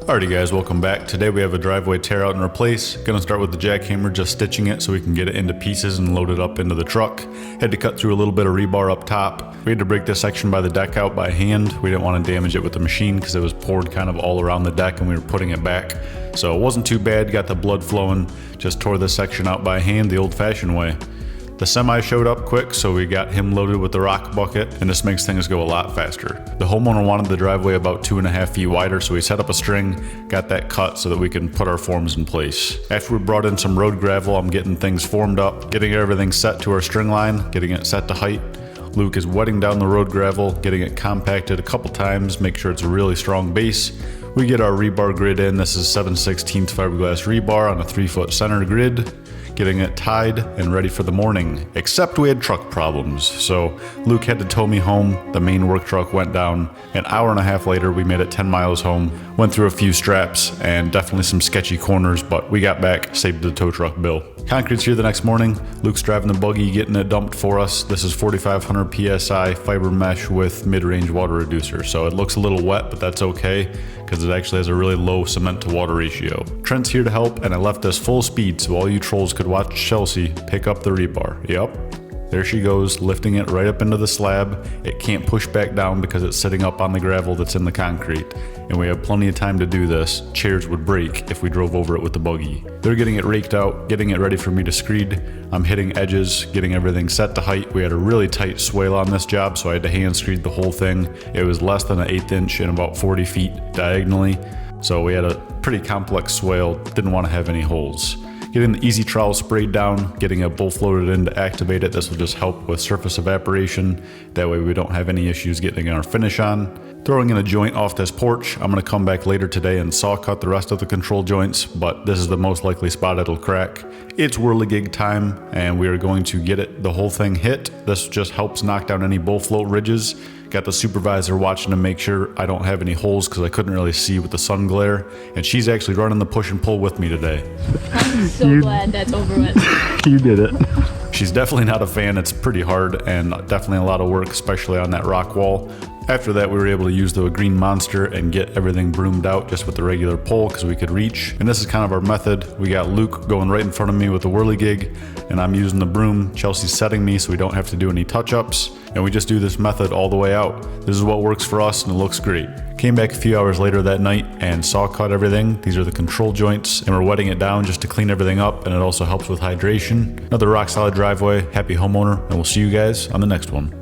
Alrighty guys, welcome back. Today we have a driveway tear out and replace. Gonna start with the jackhammer, just stitching it so we can get it into pieces and load it up into the truck. Had to cut through a little bit of rebar up top. We had to break this section by the deck out by hand. We didn't want to damage it with the machine because it was poured kind of all around the deck and we were putting it back. So it wasn't too bad, got the blood flowing. Just tore this section out by hand the old-fashioned way. The semi showed up quick, so we got him loaded with the rock bucket, and this makes things go a lot faster. The homeowner wanted the driveway about 2.5 feet wider, so we set up a string, got that cut so that we can put our forms in place. After we brought in some road gravel, I'm getting things formed up, getting everything set to our string line, getting it set to height. Luke is wetting down the road gravel, getting it compacted a couple times, make sure it's a really strong base. We get our rebar grid in. This is 7/16 fiberglass rebar on a 3-foot center grid. Getting it tied and ready for the morning, except we had truck problems. So Luke had to tow me home. The main work truck went down. An hour and a half later, we made it 10 miles home. Went through a few straps and definitely some sketchy corners, but we got back, saved the tow truck bill. Concrete's here the next morning. Luke's driving the buggy, getting it dumped for us. This is 4,500 PSI fiber mesh with mid-range water reducer. So it looks a little wet, but that's okay because it actually has a really low cement to water ratio. Trent's here to help, and I left this full speed so all you trolls could watch Chelsea pick up the rebar. Yep, there she goes, lifting it right up into the slab. It can't push back down because it's sitting up on the gravel that's in the concrete. And we have plenty of time to do this. Chairs would break if we drove over it with the buggy. They're getting it raked out, getting it ready for me to screed. I'm hitting edges, getting everything set to height. We had a really tight swale on this job, so I had to hand screed the whole thing. It was less than an 1/8 inch and about 40 feet diagonally. So we had a pretty complex swale, didn't want to have any holes. Getting the easy trowel sprayed down, getting a bull floated in to activate it. This will just help with surface evaporation. That way we don't have any issues getting our finish on. Throwing in a joint off this porch. I'm going to come back later today and saw cut the rest of the control joints, but this is the most likely spot it'll crack. It's whirligig time, and we are going to get it, the whole thing hit. This just helps knock down any bull float ridges. Got the supervisor watching to make sure I don't have any holes because I couldn't really see with the sun glare. And she's actually running the push and pull with me today. I'm so glad that's over with. You did it. She's definitely not a fan. It's pretty hard and definitely a lot of work, especially on that rock wall. After that, we were able to use the green monster and get everything broomed out just with the regular pole because we could reach. And this is kind of our method. We got Luke going right in front of me with the whirligig, and I'm using the broom. Chelsea's setting me so we don't have to do any touch-ups. And we just do this method all the way out. This is what works for us and it looks great. Came back a few hours later that night and saw cut everything. These are the control joints, and we're wetting it down just to clean everything up, and it also helps with hydration. Another rock solid driveway. Happy homeowner, and we'll see you guys on the next one.